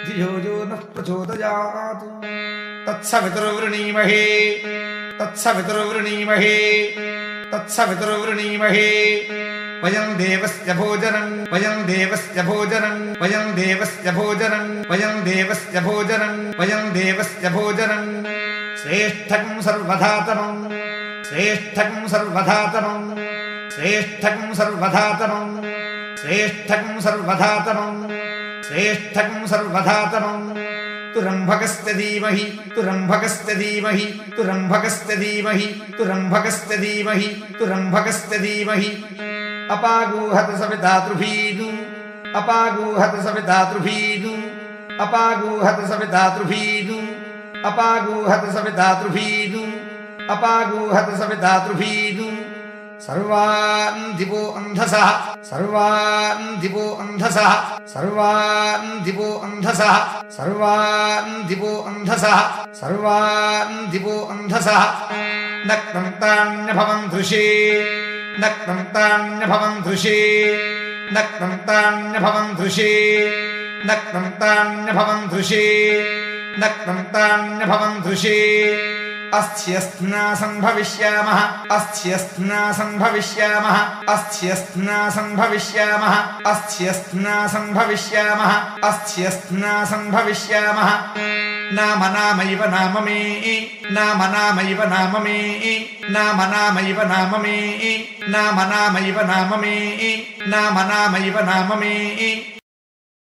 धियो यो नः प्रचोदयात् तत्सवितुर्वृणीमहे तत्सवितुर्वृणीमहे तत्सवितुर्वृणीमहे वयं देवस्य भोजनं वयं देवस्य भोजनं वयं देवस्य भोजनं वयं देवस्य भोजनं वयं देवस्य भोजनं श्रेष्ठकं सर्वधातमं श्रेष्ठकं सर्वधातमं श्रेष्ठकं सर्वधातमं श्रेष्ठकं सर्वधातमं श्रेष्ठकं सर्वधातमं तुरंभकस्य धीमहि तुरंभकस्य धीमहि तुरंभकस्य धीमहि तुरंभकस्य धीमहि तुरंभकस्य धीमहि अपागूहत सवितातृभीदु अपागूहत सवितातृभीदु अपागूहत सवितातृभीदु अपागूहत सवितातृभीदु अपागूहत सवितातृभीदु सर्वान् दिवो अन्धसः सर्वान् दिवो अन्धसः सर्वान् दिवो अन्धसः सर्वान् दिवो अन्धसः सर्वान् दिवो अन्धसः नक्तं तान्यभवन् दृशे नक्तं तान्यभवन् दृशे नक्तं तान्यभवन् दृशे नक्तं तान्यभवन् दृशे नक्तं तान्यभवन् दृशे अस्त्यस्नासं भविष्यामः अस्त्यस्नासं भविष्यामः अस्त्यस्नासं भविष्यामः अस्त्यस्नासं भविष्यामः अस्त्यस्नासं भविष्यामः नाम नामैव नाम मे नाम नामैव नाम मे नाम नामैव नाम मे नाम नामैव नाम मे नाम नामैव नाम मे